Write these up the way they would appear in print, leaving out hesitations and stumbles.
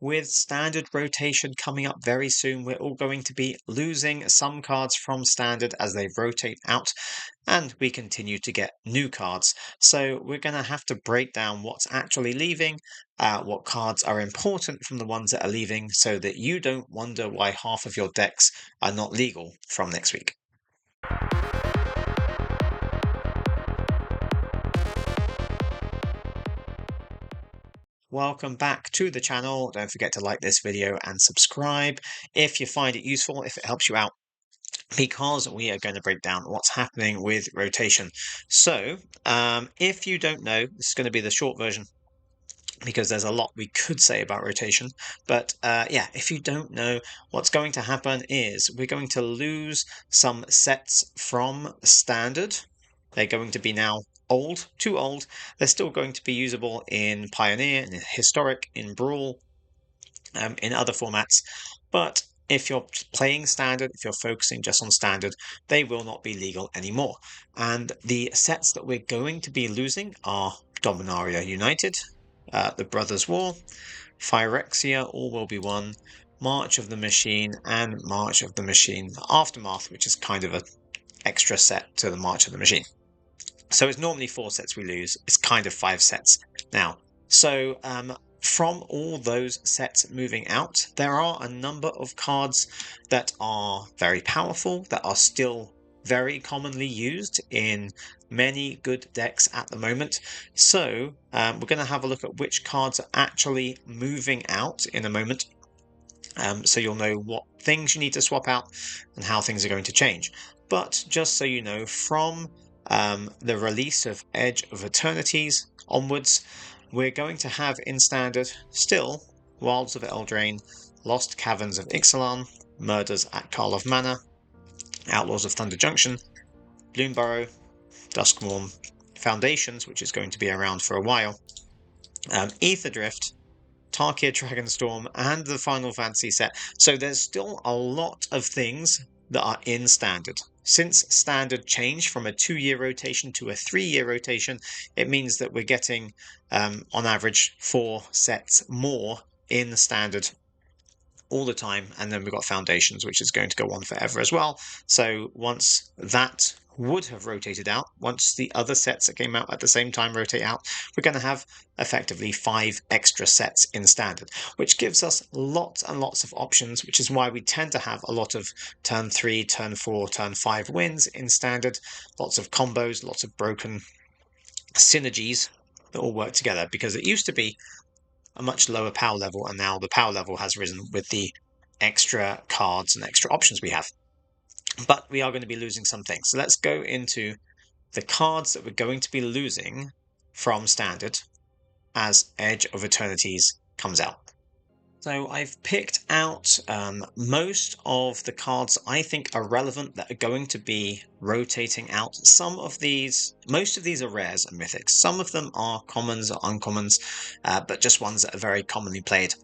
with standard rotation coming up very soon, we're all going to be losing some cards from standard as they rotate out, and we continue to get new cards. So we're going to have to break down what's actually leaving, what cards are important from the ones that are leaving, so that you don't wonder why half of your decks are not legal from next week. Welcome back to the channel. Don't forget to like this video and subscribe if you find it useful, if it helps you out, because we are going to break down what's happening with rotation. So if you don't know, this is going to be the short version because there's a lot we could say about rotation. But yeah, if you don't know, what's going to happen is we're going to lose some sets from standard. They're going to be now old, too old. They're still going to be usable in Pioneer, in Historic, in Brawl, in other formats. But if you're playing standard, if you're focusing just on standard, they will not be legal anymore. And the sets that we're going to be losing are Dominaria United, the Brothers' War, Phyrexia, All Will Be One, March of the Machine, and March of the Machine Aftermath, which is kind of an extra set to the March of the Machine. So it's normally 4 sets we lose. It's kind of 5 sets now. So from all those sets moving out, there are a number of cards that are very powerful, that are still very commonly used in many good decks at the moment. So we're going to have a look at which cards are actually moving out in a moment. So you'll know what things you need to swap out and how things are going to change. But just so you know, from the release of Edge of Eternities onwards, we're going to have in standard still Wilds of Eldraine, Lost Caverns of Ixalan, Murders at Karlov Manor, Outlaws of Thunder Junction, Bloomburrow, Duskmourn, Foundations, which is going to be around for a while, Aetherdrift, Tarkir Dragonstorm, and the Final Fantasy set. So there's still a lot of things that are in standard. Since standard changed from a 2-year rotation to a 3-year rotation, it means that we're getting, on average, 4 sets more in standard all the time. And then we've got Foundations, which is going to go on forever as well. So once that would have rotated out, once the other sets that came out at the same time rotate out, we're going to have effectively 5 extra sets in standard, which gives us lots and lots of options, which is why we tend to have a lot of turn 3, turn 4, turn 5 wins in standard, lots of combos, lots of broken synergies that all work together, because it used to be a much lower power level, and now the power level has risen with the extra cards and extra options we have. But we are going to be losing some things. So let's go into the cards that we're going to be losing from standard as Edge of Eternities comes out. So I've picked out most of the cards I think are relevant that are going to be rotating out. Most of these are rares and mythics. Some of them are commons or uncommons, but just ones that are very commonly played.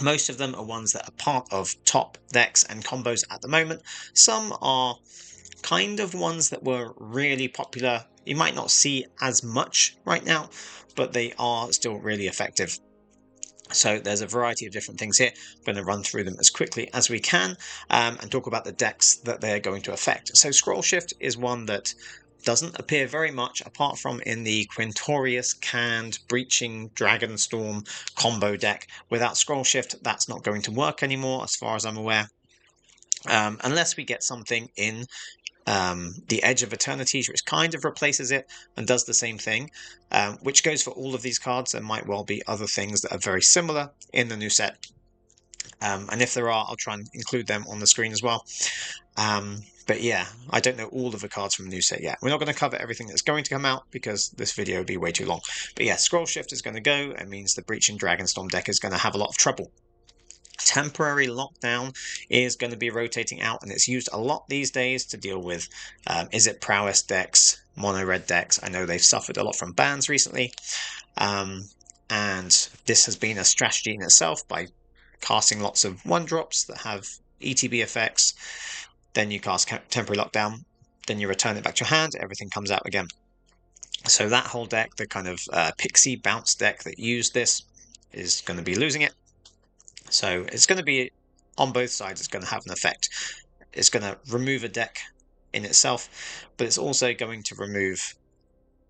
Most of them are ones that are part of top decks and combos at the moment. Some are kind of ones that were really popular. You might not see as much right now, but they are still really effective. So there's a variety of different things here. I'm going to run through them as quickly as we can and talk about the decks that they're going to affect. So Scroll Shift is one that doesn't appear very much apart from in the Quintorius canned Breaching Dragonstorm combo deck. Without Scroll Shift, that's not going to work anymore as far as I'm aware. Unless we get something in the Edge of Eternities, which kind of replaces it and does the same thing, which goes for all of these cards. There might well be other things that are very similar in the new set. And if there are, I'll try and include them on the screen as well. But yeah, I don't know all of the cards from the new set yet. We're not going to cover everything that's going to come out because this video would be way too long. But yeah, Scroll Shift is going to go. It means the Breaching Dragonstorm deck is going to have a lot of trouble. Temporary Lockdown is going to be rotating out, and it's used a lot these days to deal with Izzet Prowess decks, mono red decks. I know they've suffered a lot from bans recently, and this has been a strategy in itself by casting lots of 1-drops that have ETB effects. Then you cast Temporary Lockdown, then you return it back to your hand, everything comes out again. So that whole deck, the kind of Pixie bounce deck that used this, is going to be losing it. So it's going to be on both sides. It's going to have an effect. It's going to remove a deck in itself, but it's also going to remove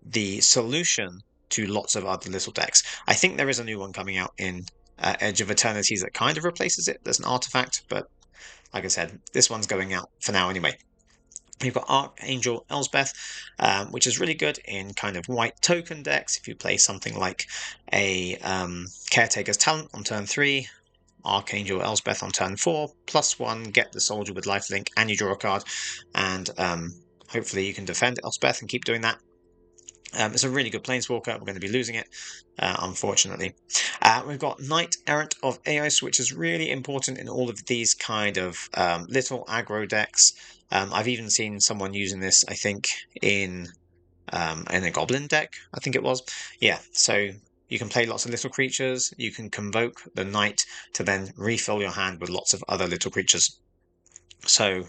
the solution to lots of other little decks. I think there is a new one coming out in Edge of Eternities that kind of replaces it. There's an artifact, but like I said, this one's going out for now anyway. You've got Archangel Elsbeth, which is really good in kind of white token decks. If you play something like a Caretaker's Talent on turn 3, Archangel Elsbeth on turn 4, +1, get the soldier with lifelink, and you draw a card, and hopefully you can defend Elspeth and keep doing that. It's a really good Planeswalker. We're going to be losing it, unfortunately. We've got Knight Errant of Eos, which is really important in all of these kind of little aggro decks. I've even seen someone using this, I think, in a Goblin deck, I think it was. Yeah, so you can play lots of little creatures. You can convoke the Knight to then refill your hand with lots of other little creatures. So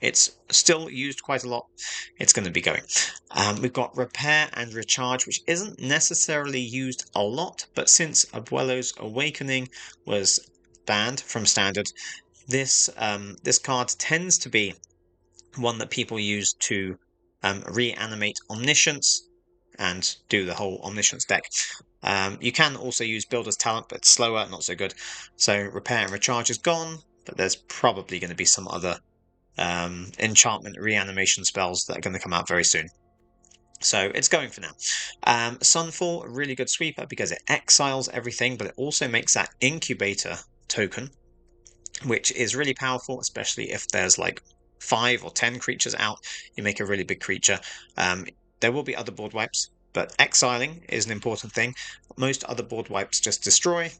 it's still used quite a lot. It's going to be going. We've got Repair and Recharge, which isn't necessarily used a lot, but since Abuelo's Awakening was banned from Standard, this card tends to be one that people use to reanimate Omniscience and do the whole Omniscience deck. You can also use Builder's Talent, but it's slower, not so good. So Repair and Recharge is gone, but there's probably going to be some other enchantment reanimation spells that are going to come out very soon. So it's going for now. Sunfall, a really good sweeper because it exiles everything, but it also makes that incubator token, which is really powerful, especially if there's like 5 or 10 creatures out. You make a really big creature. There will be other board wipes, but exiling is an important thing. Most other board wipes just destroy,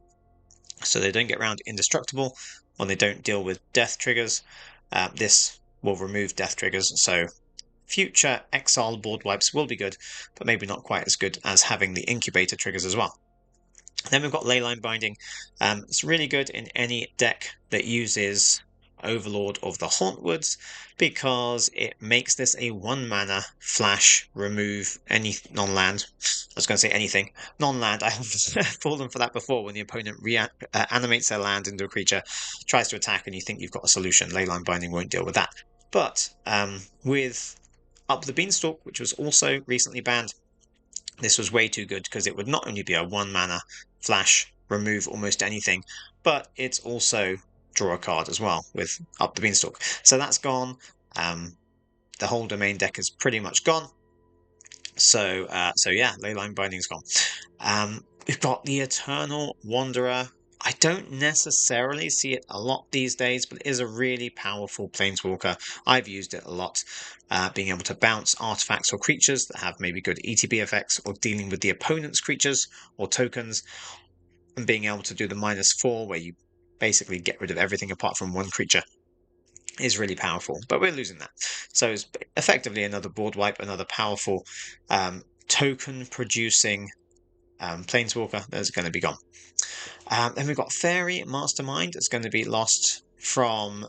so they don't get around indestructible, or they don't deal with death triggers. This will remove death triggers, so future exile board wipes will be good, but maybe not quite as good as having the incubator triggers as well. Then we've got Leyline Binding. It's really good in any deck that uses Overlord of the Hauntwoods, because it makes this a 1-mana flash, remove any non-land. I was going to say anything. Non-land, I have fallen for that before when the opponent animates their land into a creature, tries to attack, and you think you've got a solution. Leyline Binding won't deal with that. But with Up the Beanstalk, which was also recently banned, this was way too good because it would not only be a 1-mana flash, remove almost anything, but it's also draw a card as well with Up the Beanstalk. So that's gone. The whole domain deck is pretty much gone. So yeah, Leyline Binding's gone. We've got the Eternal Wanderer. I don't necessarily see it a lot these days, but it is a really powerful Planeswalker. I've used it a lot, being able to bounce artifacts or creatures that have maybe good ETB effects, or dealing with the opponent's creatures or tokens, and being able to do the -4 where you basically get rid of everything apart from one creature is really powerful, but we're losing that. So it's effectively another board wipe, another powerful token-producing Planeswalker that's going to be gone. Then we've got Fairy Mastermind. It's going to be lost from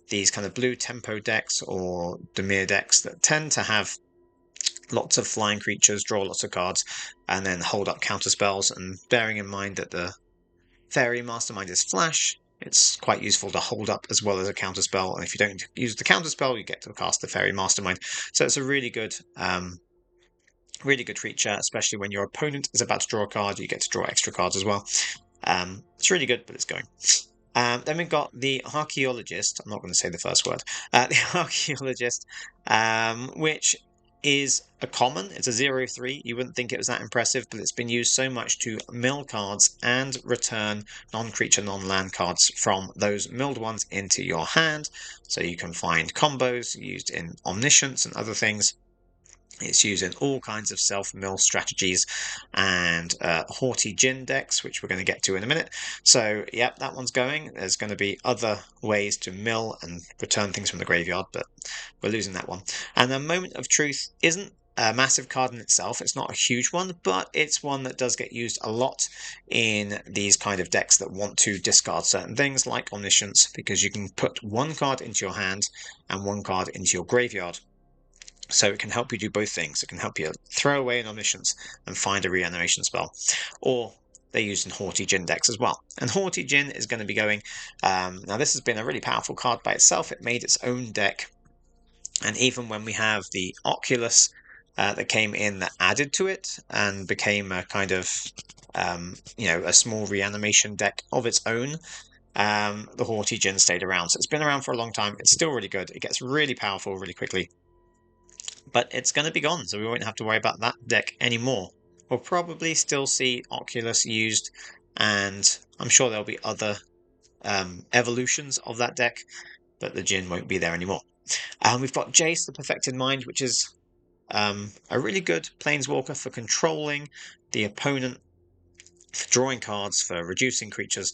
these kind of blue tempo decks or Dimir decks that tend to have lots of flying creatures, draw lots of cards, and then hold up counter spells. And bearing in mind that the Fairy Mastermind is flash, it's quite useful to hold up as well as a counter spell. And if you don't use the counter spell, you get to cast the Fairy Mastermind. So it's a really good creature, especially when your opponent is about to draw a card. You get to draw extra cards as well. It's really good, but it's going. Then we've got the Archaeologist. I'm not going to say the first word. The Archaeologist, which is a common. It's a 0/3. You wouldn't think it was that impressive, but it's been used so much to mill cards and return non-creature, non-land cards from those milled ones into your hand. So you can find combos used in Omniscience and other things. It's used in all kinds of self-mill strategies and Haughty Djinn decks, which we're going to get to in a minute. So, yep, that one's going. There's going to be other ways to mill and return things from the graveyard, but we're losing that one. And the Moment of Truth isn't a massive card in itself. It's not a huge one, but it's one that does get used a lot in these kind of decks that want to discard certain things, like Omniscience, because you can put one card into your hand and one card into your graveyard. So it can help you do both things. It can help you throw away an Omniscience and find a reanimation spell. Or they're used in Haughty Djinn decks as well. And Haughty Djinn is going to be going, now this has been a really powerful card by itself. It made its own deck. And even when we have the Oculus that came in that added to it and became a kind of, a small reanimation deck of its own, the Haughty Djinn stayed around. So it's been around for a long time. It's still really good. It gets really powerful really quickly. But it's going to be gone, so we won't have to worry about that deck anymore. We'll probably still see Oculus used, and I'm sure there'll be other evolutions of that deck, but the Djinn won't be there anymore. We've got Jace, the Perfected Mind, which is a really good Planeswalker for controlling the opponent, for drawing cards, for reducing creatures'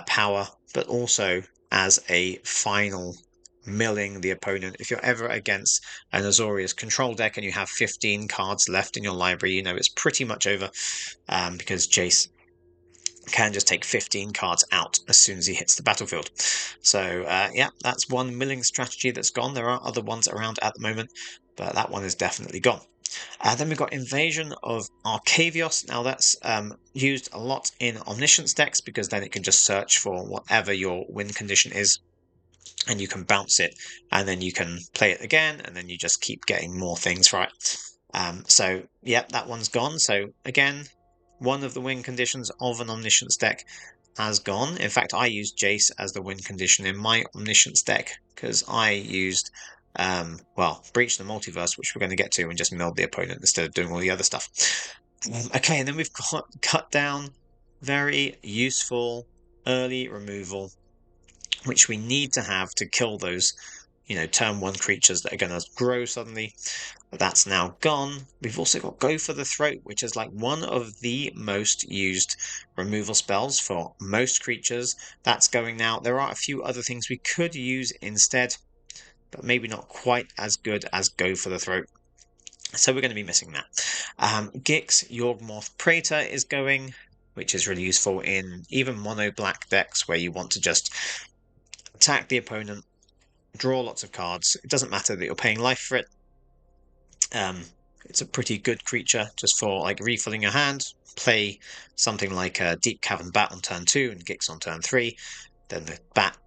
power, but also as a final milling the opponent. If you're ever against an Azorius control deck and you have 15 cards left in your library, you know it's pretty much over, because Jace can just take 15 cards out as soon as he hits the battlefield. So yeah, that's one milling strategy that's gone. There are other ones around at the moment, but that one is definitely gone. Then we've got Invasion of Arcavios. Now that's used a lot in Omniscience decks, because then it can just search for whatever your win condition is, and you can bounce it, and then you can play it again, and then you just keep getting more things for it. So yeah, that one's gone. So again, one of the win conditions of an Omniscience deck has gone. In fact, I used Jace as the win condition in my Omniscience deck, because I used Breach the Multiverse, which we're going to get to, and just milled the opponent instead of doing all the other stuff. Okay, and then we've got Cut Down, very useful early removal, which we need to have to kill those, turn 1 creatures that are going to grow suddenly. That's now gone. We've also got Go for the Throat, which is like one of the most used removal spells for most creatures. That's going now. There are a few other things we could use instead, but maybe not quite as good as Go for the Throat. So we're going to be missing that. Gix, Yawgmoth Praetor is going, which is really useful in even mono black decks where you want to just attack the opponent, draw lots of cards. It doesn't matter that you're paying life for it. It's a pretty good creature just for like refilling your hand. Play something like a Deep Cavern Bat on turn 2 and Gix on turn 3. Then the Bat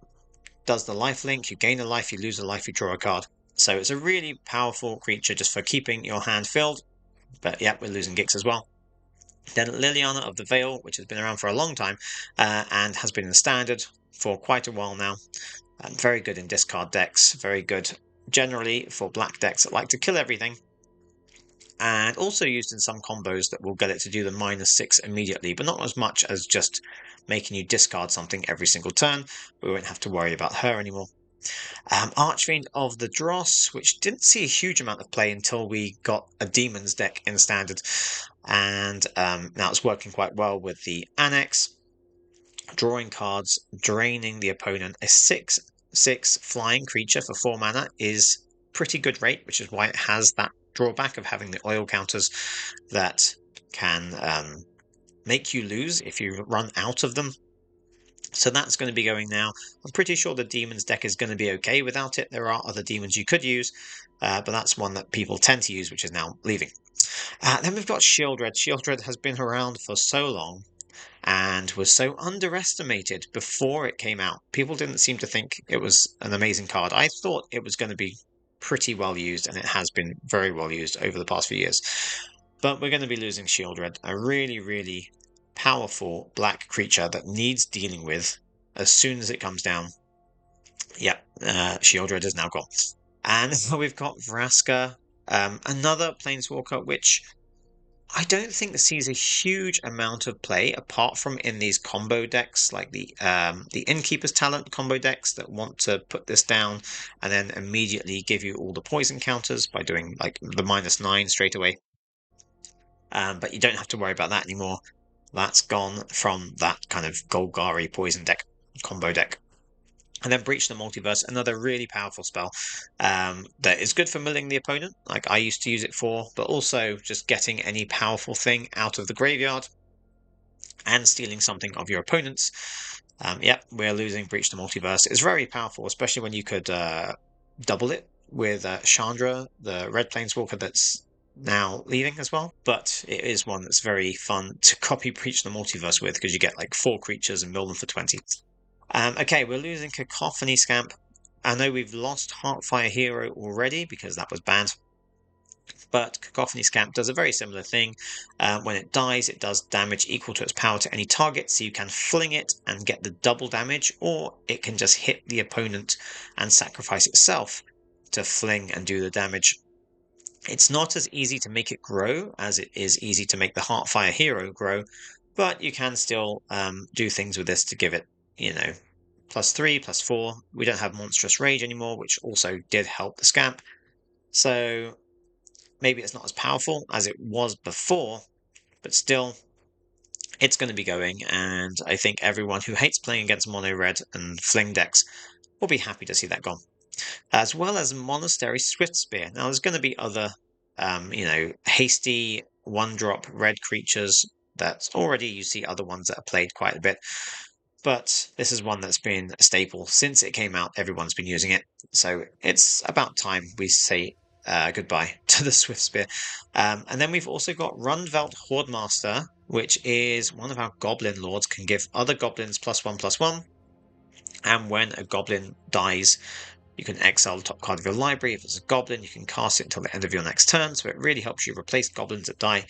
does the life link. You gain a life, you lose a life, you draw a card. So it's a really powerful creature just for keeping your hand filled. But yeah, we're losing Gix as well. Then Liliana of the Veil, which has been around for a long time and has been in standard for quite a while now. Very good in discard decks. Very good generally for black decks that like to kill everything. And also used in some combos that will get it to do the -6 immediately, but not as much as just making you discard something every single turn. We won't have to worry about her anymore. Archfiend of the Dross, which didn't see a huge amount of play until we got a Demons deck in Standard, and now it's working quite well with the Annex. Drawing cards, draining the opponent. A 6/6 flying creature for 4 mana is pretty good rate, which is why it has that drawback of having the oil counters that can make you lose if you run out of them. So that's going to be going now. I'm pretty sure the Demons deck is going to be okay without it. There are other Demons you could use, but that's one that people tend to use, which is now leaving. Then we've got Shieldred. Shieldred has been around for so long and was so underestimated before it came out. People didn't seem to think it was an amazing card. I thought it was going to be pretty well used, and it has been very well used over the past few years. But we're going to be losing Shieldred, a really, really powerful black creature that needs dealing with as soon as it comes down. Yep, Shieldred is now gone. And we've got Vraska, another Planeswalker, which I don't think sees a huge amount of play apart from in these combo decks, like the Innkeeper's Talent combo decks that want to put this down and then immediately give you all the poison counters by doing like the -9 straight away. But you don't have to worry about that anymore. That's gone from that kind of Golgari poison deck combo deck. And then Breach the Multiverse, another really powerful spell that is good for milling the opponent, like I used to use it for, but also just getting any powerful thing out of the graveyard and stealing something of your opponent's. Yep, we're losing Breach the Multiverse. It's very powerful, especially when you could double it with Chandra, the red Planeswalker that's now leaving as well, but it is one that's very fun to copy Breach the Multiverse with, because you get like 4 creatures and build them for 20. Okay, we're losing Cacophony Scamp. I know we've lost Heartfire Hero already because that was bad, but Cacophony Scamp does a very similar thing. When it dies, it does damage equal to its power to any target, so you can fling it and get the double damage, or it can just hit the opponent and sacrifice itself to fling and do the damage. It's not as easy to make it grow as it is easy to make the Heartfire Hero grow, but you can still do things with this to give it, +3, +4. We don't have Monstrous Rage anymore, which also did help the Scamp. So maybe it's not as powerful as it was before, but still, it's going to be going, and I think everyone who hates playing against mono red and fling decks will be happy to see that gone. As well as Monastery Swift Spear. Now, there's going to be other, hasty one-drop red creatures that already you see other ones that are played quite a bit. But this is one that's been a staple since it came out. Everyone's been using it. So it's about time we say goodbye to the Swift Spear. And then we've also got Rundvelt Hordemaster, which is one of our Goblin Lords, can give other goblins +1/+1. And when a goblin dies, you can exile the top card of your library. If it's a goblin, you can cast it until the end of your next turn, so it really helps you replace goblins that die.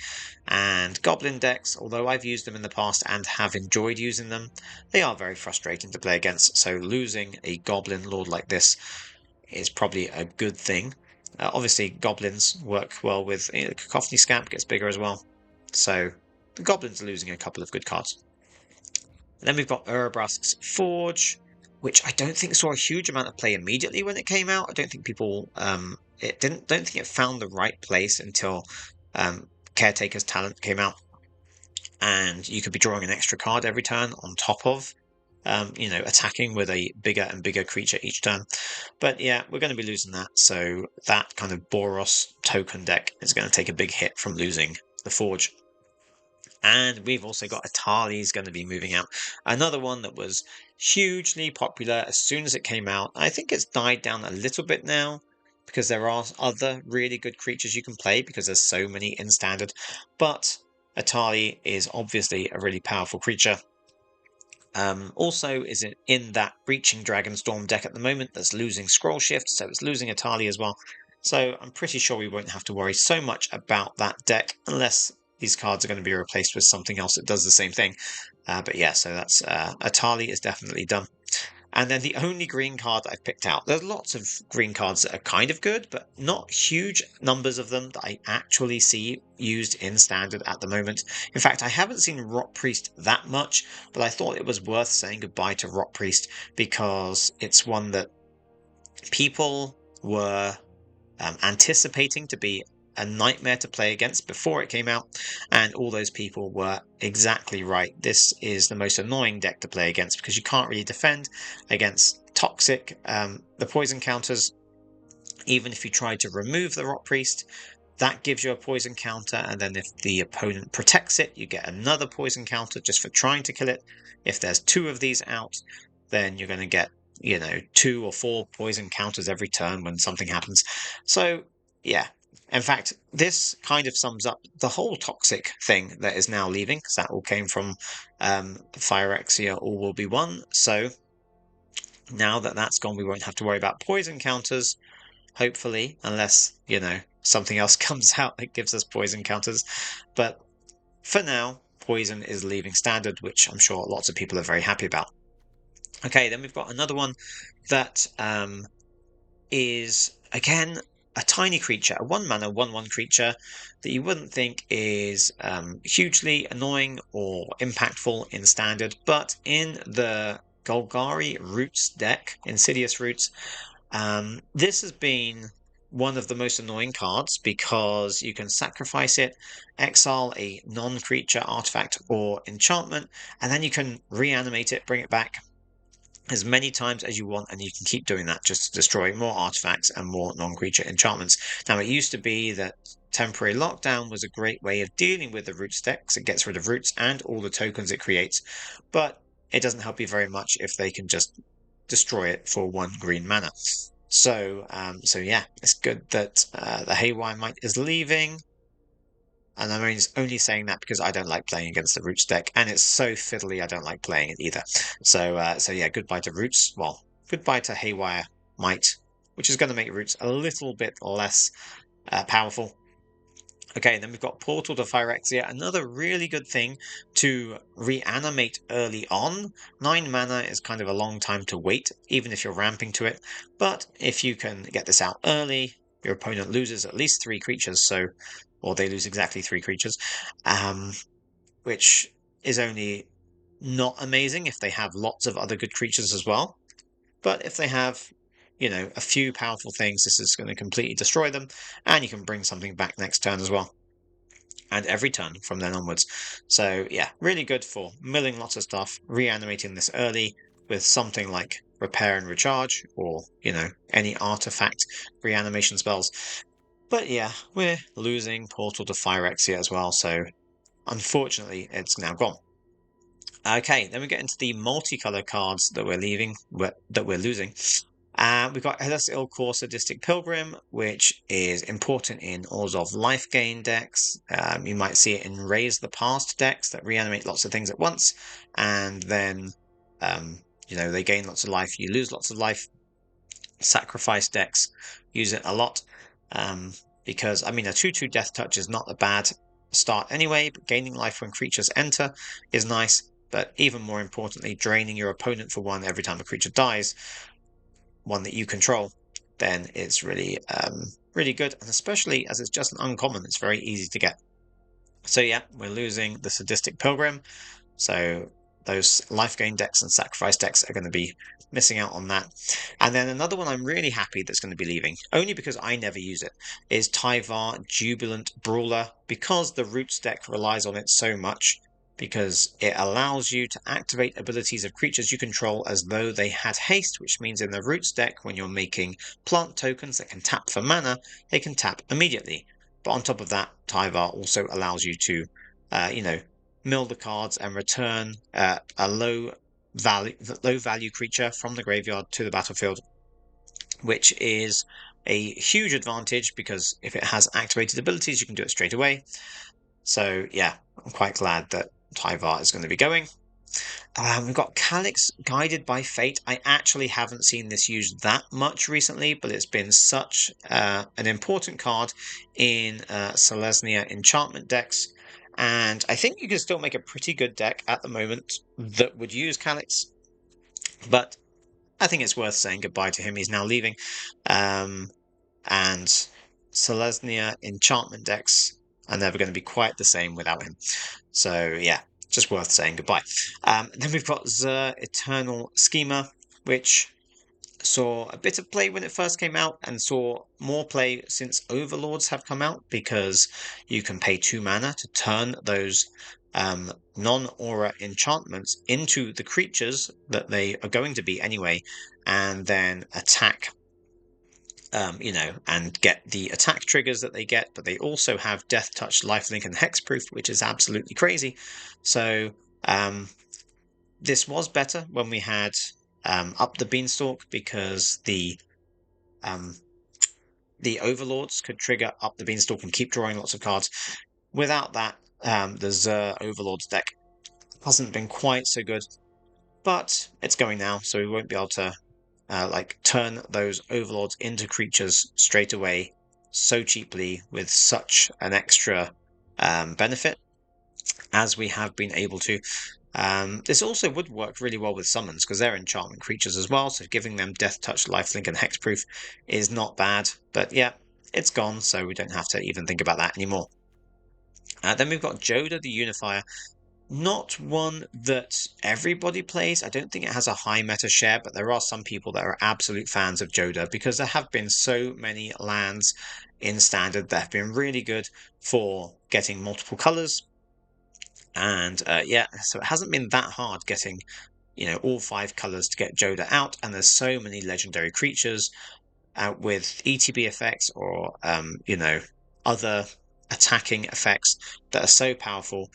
And goblin decks, although I've used them in the past and have enjoyed using them, they are very frustrating to play against, so losing a goblin lord like this is probably a good thing. Obviously, goblins work well with Cacophony Scamp, gets bigger as well, so the goblins are losing a couple of good cards. And then we've got Urabrask's Forge, which I don't think saw a huge amount of play immediately when it came out. I don't think people don't think it found the right place until Caretaker's Talent came out, and you could be drawing an extra card every turn on top of attacking with a bigger and bigger creature each turn. But yeah, we're going to be losing that, so that kind of Boros token deck is going to take a big hit from losing the Forge. And we've also got Atali's going to be moving out. Another one that was hugely popular as soon as it came out. I think it's died down a little bit now because there are other really good creatures you can play because there's so many in Standard. But Atali is obviously a really powerful creature. Also is in that Breaching Dragonstorm deck at the moment that's losing Scroll Shift, so it's losing Atali as well. So I'm pretty sure we won't have to worry so much about that deck unless these cards are going to be replaced with something else that does the same thing. But yeah, so that's Atali is definitely done. And then the only green card I've picked out, there's lots of green cards that are kind of good, but not huge numbers of them that I actually see used in Standard at the moment. In fact, I haven't seen Rot Priest that much, but I thought it was worth saying goodbye to Rot Priest because it's one that people were anticipating to be a nightmare to play against before it came out, and all those people were exactly right. This is the most annoying deck to play against because you can't really defend against Toxic, the poison counters. Even if you try to remove the Rot Priest, that gives you a poison counter, and then if the opponent protects it, you get another poison counter just for trying to kill it. If there's 2 of these out, then you're going to get 2 or 4 poison counters every turn when something happens. So yeah, in fact, this kind of sums up the whole Toxic thing that is now leaving, because that all came from Phyrexia All Will Be One. So now that that's gone, we won't have to worry about poison counters, hopefully, unless, something else comes out that gives us poison counters. But for now, poison is leaving Standard, which I'm sure lots of people are very happy about. Okay, then we've got another one that is, again, a tiny creature, a 1-mana 1/1 creature that you wouldn't think is hugely annoying or impactful in Standard, but in the Golgari Roots deck, Insidious Roots, this has been one of the most annoying cards because you can sacrifice it, exile a non-creature artifact or enchantment, and then you can reanimate it, bring it back as many times as you want, and you can keep doing that just to destroy more artifacts and more non-creature enchantments. Now, it used to be that Temporary Lockdown was a great way of dealing with the Roots decks. It gets rid of Roots and all the tokens it creates, but it doesn't help you very much if they can just destroy it for 1 green mana. So yeah, it's good that the Haywire Mite is leaving. And I'm only saying that because I don't like playing against the Roots deck, and it's so fiddly I don't like playing it either. So yeah, goodbye to Roots. Well, goodbye to Haywire Might, which is going to make Roots a little bit less powerful. Okay, then we've got Portal to Phyrexia, another really good thing to reanimate early on. 9 mana is kind of a long time to wait, even if you're ramping to it. But if you can get this out early, your opponent loses at least 3 creatures, or they lose exactly 3 creatures, which is only not amazing if they have lots of other good creatures as well. But if they have, a few powerful things, this is going to completely destroy them, and you can bring something back next turn as well. And every turn from then onwards. So yeah, really good for milling lots of stuff, reanimating this early with something like Repair and Recharge, or, any artifact reanimation spells. But yeah, we're losing Portal to Phyrexia as well, so unfortunately it's now gone. Okay, then we get into the multicolor cards that we're losing. We've got Hellas Il-Kor Sadistic Pilgrim, which is important in Oars of Life Gain decks. You might see it in Raise the Past decks that reanimate lots of things at once, and then, they gain lots of life, you lose lots of life. Sacrifice decks use it a lot, because, a 2/2 Death Touch is not a bad start anyway, but gaining life when creatures enter is nice, but even more importantly, draining your opponent for 1 every time a creature dies, one that you control, then it's really, really good, and especially as it's just an uncommon, it's very easy to get. So yeah, we're losing the Sadistic Pilgrim, so those life gain decks and sacrifice decks are going to be missing out on that. And then another one I'm really happy that's going to be leaving, only because I never use it, is Tyvar Jubilant Brawler, because the Roots deck relies on it so much, because it allows you to activate abilities of creatures you control as though they had haste, which means in the Roots deck, when you're making plant tokens that can tap for mana, they can tap immediately. But on top of that, Tyvar also allows you to, mill the cards and return a low value creature from the graveyard to the battlefield, which is a huge advantage because if it has activated abilities, you can do it straight away. So yeah, I'm quite glad that Tyvar is going to be going. We've got Calyx Guided by Fate. I actually haven't seen this used that much recently, but it's been such an important card in Selesnya enchantment decks. And I think you can still make a pretty good deck at the moment that would use Calyx. But I think it's worth saying goodbye to him. He's now leaving. And Selesnya enchantment decks are never going to be quite the same without him. So yeah, just worth saying goodbye. Then we've got the Eternal Schema, which saw a bit of play when it first came out and saw more play since Overlords have come out, because you can pay 2 mana to turn those non-aura enchantments into the creatures that they are going to be anyway, and then attack, and get the attack triggers that they get, but they also have Death Touch, Lifelink, and Hexproof, which is absolutely crazy. So this was better when we had Up the Beanstalk, because the Overlords could trigger Up the Beanstalk and keep drawing lots of cards. Without that, the Xur Overlords deck hasn't been quite so good, but it's going now, so we won't be able to turn those Overlords into creatures straight away so cheaply with such an extra benefit as we have been able to. This also would work really well with summons, because they're enchantment creatures as well, so giving them Death Touch, Lifelink, and Hexproof is not bad. But yeah, it's gone, so we don't have to even think about that anymore. Then we've got Joda the Unifier. Not one that everybody plays. I don't think it has a high meta share, but there are some people that are absolute fans of Joda, because there have been so many lands in Standard that have been really good for getting multiple colors. And yeah, so it hasn't been that hard getting, all 5 colors to get Joda out, and there's so many legendary creatures with ETB effects or, other attacking effects that are so powerful.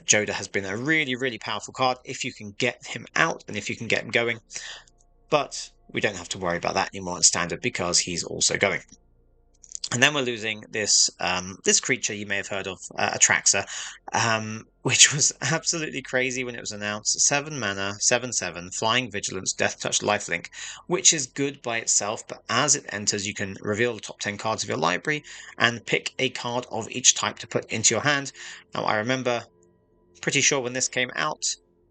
Joda has been a really, really powerful card if you can get him out and if you can get him going. But we don't have to worry about that anymore in Standard, because he's also going. And then we're losing this this creature you may have heard of, Atraxa, which was absolutely crazy when it was announced. 7 mana, 7/7, Flying Vigilance, Death Touch, Lifelink, which is good by itself, but as it enters, you can reveal the top 10 cards of your library and pick a card of each type to put into your hand. Now, I remember pretty sure when this came out,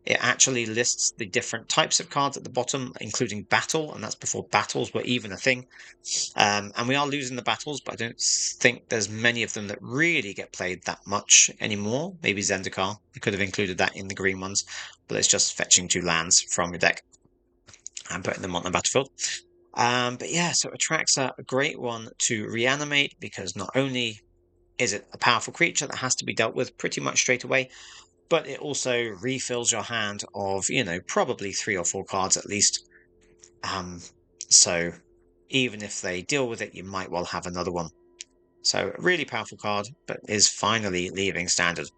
it actually lists the different types of cards at the bottom, including battle, and that's before battles were even a thing. And we are losing the battles, but I don't think there's many of them that really get played that much anymore. Maybe Zendikar. You could have included that in the green ones, but it's just fetching 2 lands from your deck and putting them on the battlefield. But yeah, so Atraxa, a great one to reanimate, because not only is it a powerful creature that has to be dealt with pretty much straight away, but it also refills your hand of, probably 3 or 4 cards at least. So even if they deal with it, you might well have another one. So a really powerful card, but is finally leaving standard.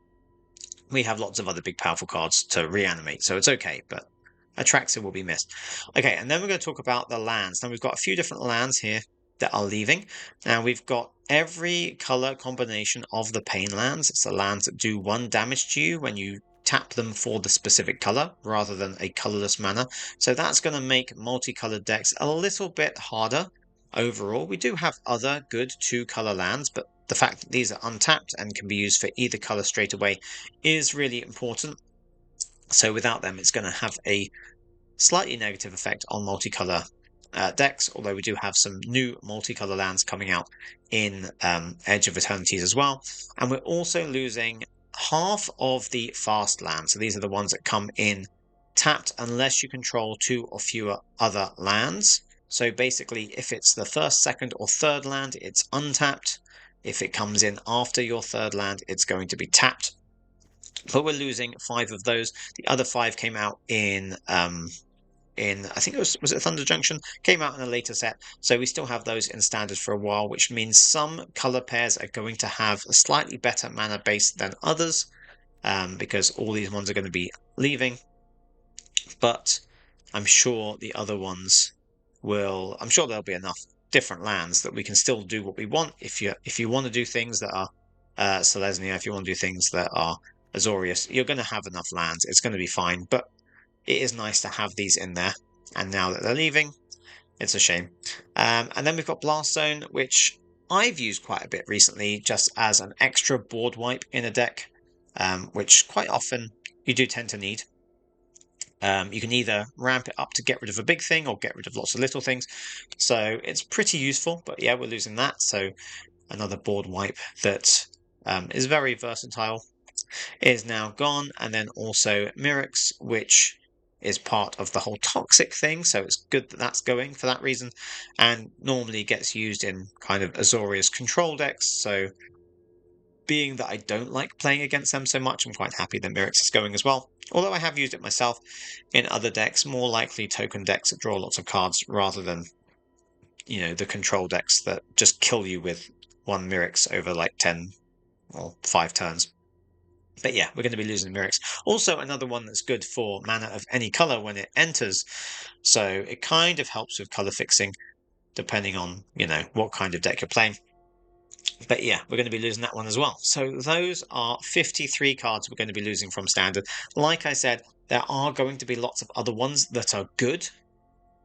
We have lots of other big powerful cards to reanimate, so it's okay, but Atraxa will be missed. Okay, and then we're going to talk about the lands. Now we've got a few different lands here that are leaving. Now we've got every color combination of the pain lands. It's the lands that do 1 damage to you when you tap them for the specific color rather than a colorless mana. So that's going to make multicolored decks a little bit harder overall. We do have other good 2-color lands, but the fact that these are untapped and can be used for either color straight away is really important. So without them, it's going to have a slightly negative effect on multicolor decks, although we do have some new multicolor lands coming out in Edge of Eternities as well. And we're also losing half of the fast lands. So these are the ones that come in tapped unless you control 2 or fewer other lands. So basically, if it's the first, second, or third land, it's untapped. If it comes in after your third land, it's going to be tapped. But we're losing 5 of those. The other 5 came out in I think it was it Thunder Junction? Came out in a later set, so we still have those in standard for a while, which means some color pairs are going to have a slightly better mana base than others, because all these ones are going to be leaving. But I'm sure the other ones will. I'm sure there'll be enough different lands that we can still do what we want. If you want to do things that are Selesnya, if you want to do things that are Azorius, you're going to have enough lands. It's going to be fine, but it is nice to have these in there, and now that they're leaving, it's a shame. And then we've got Blast Zone, which I've used quite a bit recently, just as an extra board wipe in a deck, which quite often you do tend to need. You can either ramp it up to get rid of a big thing or get rid of lots of little things, so it's pretty useful, but yeah, we're losing that, so another board wipe that is very versatile is now gone. And then also Mirrex, which is part of the whole toxic thing, so it's good that that's going for that reason, and normally gets used in kind of Azorius control decks, so being that I don't like playing against them so much, I'm quite happy that Mirrex is going as well, although I have used it myself in other decks, more likely token decks that draw lots of cards rather than, the control decks that just kill you with 1 Mirrex over like 10 or 5 turns. But yeah, we're going to be losing Mirrex. Also, another one that's good for mana of any color when it enters. So it kind of helps with color fixing, depending on, what kind of deck you're playing. But yeah, we're going to be losing that one as well. So those are 53 cards we're going to be losing from standard. Like I said, there are going to be lots of other ones that are good.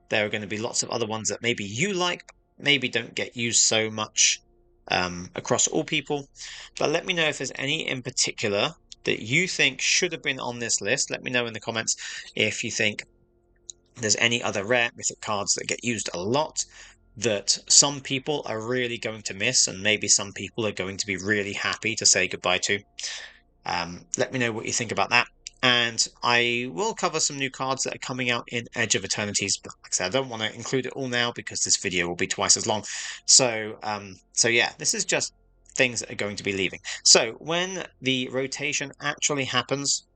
There are going to be lots of other ones that maybe you like, maybe don't get used so much across all people. But let me know if there's any in particular that you think should have been on this list. Let me know in the comments if you think there's any other rare mythic cards that get used a lot that some people are really going to miss, and maybe some people are going to be really happy to say goodbye to. Let me know what you think about that. And I will cover some new cards that are coming out in Edge of Eternities, but like I said, I don't want to include it all now because this video will be twice as long. So yeah, this is just things that are going to be leaving. So when the rotation actually happens,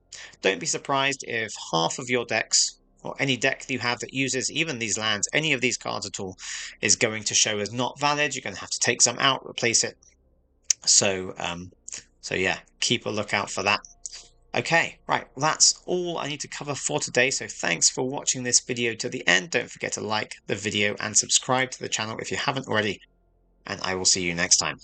don't be surprised if half of your decks, or any deck that you have that uses even these lands, any of these cards at all, is going to show as not valid. You're going to have to take some out, replace it. So yeah, keep a lookout for that. Okay, right, that's all I need to cover for today, so thanks for watching this video to the end. Don't forget to like the video and subscribe to the channel if you haven't already. and I will see you next time.